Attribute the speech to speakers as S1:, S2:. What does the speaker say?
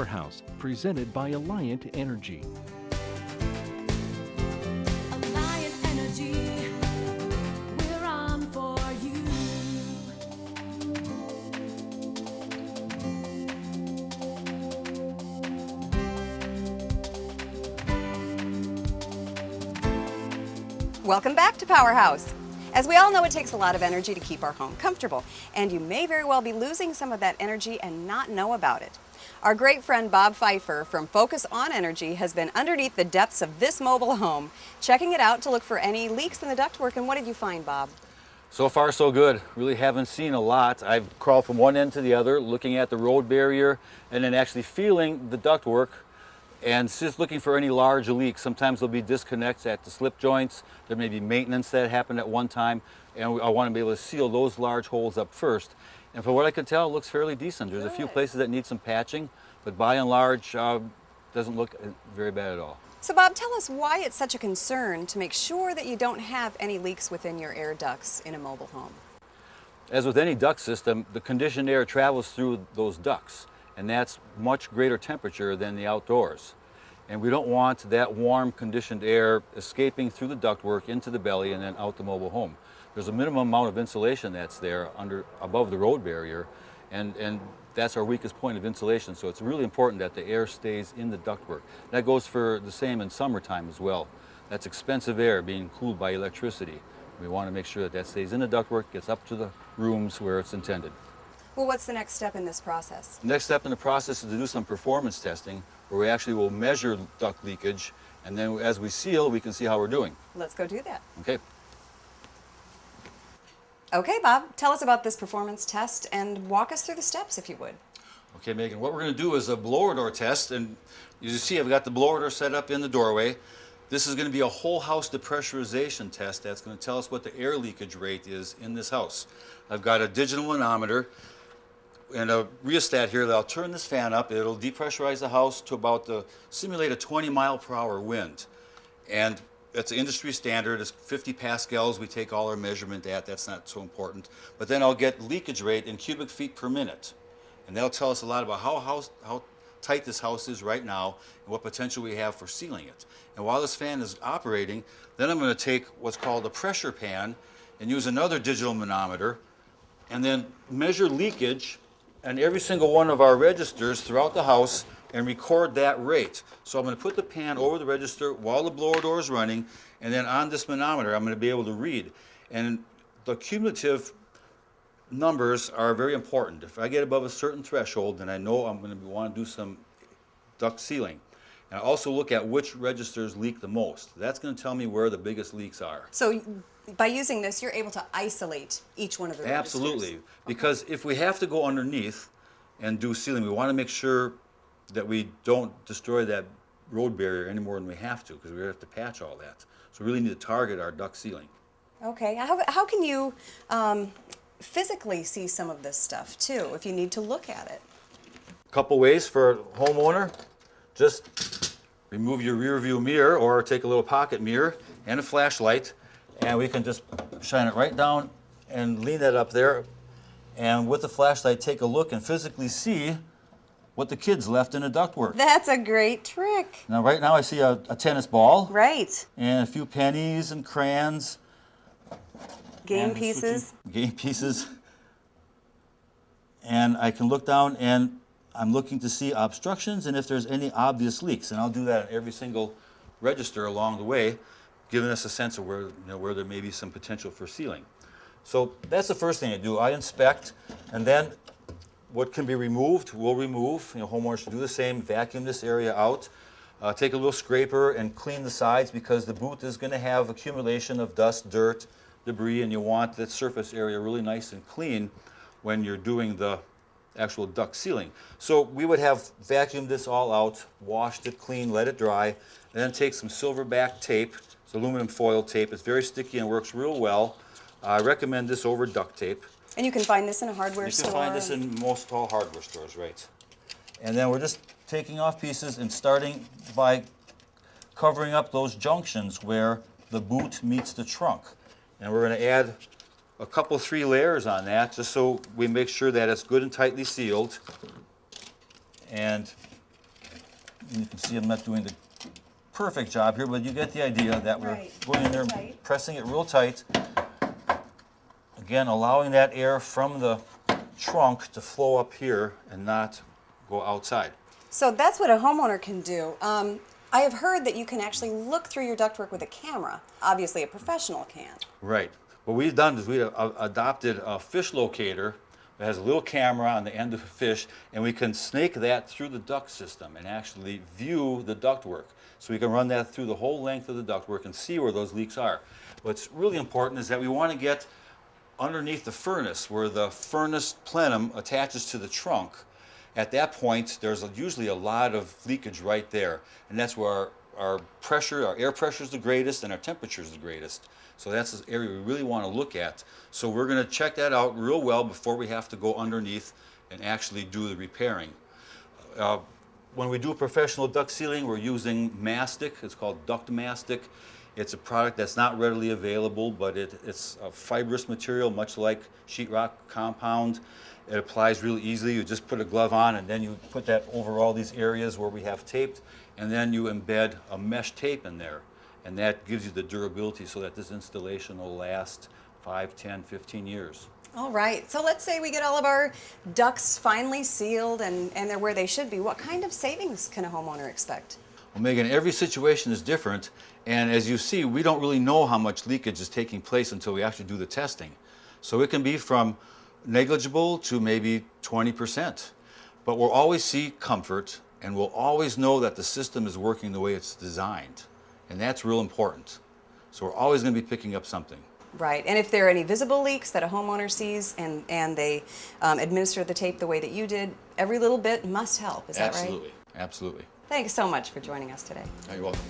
S1: Powerhouse, presented by Alliant Energy.
S2: Alliant Energy, we're on for you.
S3: Welcome back to Powerhouse. As we all know, it takes a lot of energy to keep our home comfortable, and you may very well be losing some of that energy and not know about it. Our great friend Bob Pfeiffer from Focus on Energy has been underneath the depths of this mobile home, checking it out to look for any leaks in the ductwork. And what did you find, Bob?
S4: So far, so good. Really haven't seen a lot. I've crawled from one end to the other, looking at the road barrier, and then actually feeling the ductwork, and just looking for any large leaks. Sometimes there'll be disconnects at the slip joints. There may be maintenance that happened at one time, and I want to be able to seal those large holes up first. And from what I can tell, it looks fairly decent. There's a few places that need some patching, but by and large, doesn't look very bad at all.
S3: So Bob, tell us why it's such a concern to make sure that you don't have any leaks within your air ducts in a mobile home.
S4: As with any duct system, the conditioned air travels through those ducts, and that's much greater temperature than the outdoors. And we don't want that warm conditioned air escaping through the ductwork into the belly and then out the mobile home. There's a minimum amount of insulation that's there above the road barrier, and that's our weakest point of insulation. So it's really important that the air stays in the ductwork. That goes for the same in summertime as well. That's expensive air being cooled by electricity. We want to make sure that that stays in the ductwork, gets up to the rooms where it's intended.
S3: Well, what's the next step in this process?
S4: The next step in the process is to do some performance testing, where we actually will measure duct leakage, and then as we seal, we can see how we're doing.
S3: Let's go do that.
S4: Okay.
S3: Okay, Bob, tell us about this performance test and walk us through the steps if you would.
S4: Okay, Megan, what we're going to do is a blower door test, and as you see, I've got the blower door set up in the doorway. This is going to be a whole house depressurization test that's going to tell us what the air leakage rate is in this house. I've got a digital manometer and a rheostat here that'll turn this fan up. It'll depressurize the house to about simulate a 20-mile-per-hour wind. And it's an industry standard. It's 50 pascals. We take all our measurement at. That's not so important. But then I'll get leakage rate in cubic feet per minute. And that'll tell us a lot about how tight this house is right now and what potential we have for sealing it. And while this fan is operating, then I'm going to take what's called a pressure pan and use another digital manometer and then measure leakage on every single one of our registers throughout the house and record that rate. So I'm going to put the pan over the register while the blower door is running, and then on this manometer I'm going to be able to read. And the cumulative numbers are very important. If I get above a certain threshold, then I know I'm going to want to do some duct sealing. And I also look at which registers leak the most. That's going to tell me where the biggest leaks are.
S3: So by using this, you're able to isolate each one of the registers.
S4: Absolutely, because if we have to go underneath and do sealing, we want to make sure that we don't destroy that road barrier any more than we have to, because we have to patch all that. So we really need to target our duct sealing.
S3: Okay, how can you physically see some of this stuff too, if you need to look at it?
S4: A couple ways for a homeowner. Just remove your rear view mirror or take a little pocket mirror and a flashlight, and we can just shine it right down and lean that up there, and with the flashlight take a look and physically see what the kids left in the ductwork.
S3: That's a great trick.
S4: Now right now I see a tennis ball.
S3: Right.
S4: And a few pennies and crayons.
S3: Game pieces.
S4: Game pieces. And I can look down and I'm looking to see obstructions and if there's any obvious leaks. And I'll do that on every single register along the way, giving us a sense of where there may be some potential for sealing. So that's the first thing I do. I inspect, and then what can be removed, we'll remove. Homeowners should do the same, vacuum this area out. Take a little scraper and clean the sides, because the boot is going to have accumulation of dust, dirt, debris, and you want that surface area really nice and clean when you're doing the actual duct sealing. So we would have vacuumed this all out, washed it clean, let it dry, and then take some silverback tape. It's aluminum foil tape. It's very sticky and works real well. I recommend this over duct tape.
S3: And you can find this in a hardware store?
S4: You can find this in most all hardware stores, right. And then we're just taking off pieces and starting by covering up those junctions where the boot meets the trunk. And we're going to add a couple, 3 layers on that, just so we make sure that it's good and tightly sealed. And You can see I'm not doing the perfect job here, but you get the idea that we're
S3: Right.
S4: going in there,
S3: Tight.
S4: pressing it real tight. Again, allowing that air from the trunk to flow up here and not go outside.
S3: So that's what a homeowner can do. I have heard that you can actually look through your ductwork with a camera. Obviously, a professional can.
S4: Right. What we've done is we adopted a fish locator that has a little camera on the end of a fish, and we can snake that through the duct system and actually view the ductwork. So we can run that through the whole length of the ductwork and see where those leaks are. What's really important is that we want to get underneath the furnace, where the furnace plenum attaches to the trunk. At that point, there's usually a lot of leakage right there, and that's where our pressure, our air pressure is the greatest and our temperature is the greatest. So that's the area we really want to look at. So we're going to check that out real well before we have to go underneath and actually do the repairing. When we do professional duct sealing, we're using mastic. It's called duct mastic. It's a product that's not readily available, but it's a fibrous material, much like sheetrock compound. It applies really easily. You just put a glove on, and then you put that over all these areas where we have taped, and then you embed a mesh tape in there. And that gives you the durability so that this installation will last 5, 10, 15 years.
S3: All right. So let's say we get all of our ducts finally sealed and they're where they should be. What kind of savings can a homeowner expect?
S4: Well, Megan, every situation is different, and as you see, we don't really know how much leakage is taking place until we actually do the testing. So it can be from negligible to maybe 20%. But we'll always see comfort, and we'll always know that the system is working the way it's designed. And that's real important. So we're always going to be picking up something.
S3: Right. And if there are any visible leaks that a homeowner sees and they administer the tape the way that you did, every little bit must help. Is that right?
S4: Absolutely. Absolutely.
S3: Thanks so much for joining us today.
S4: You're welcome.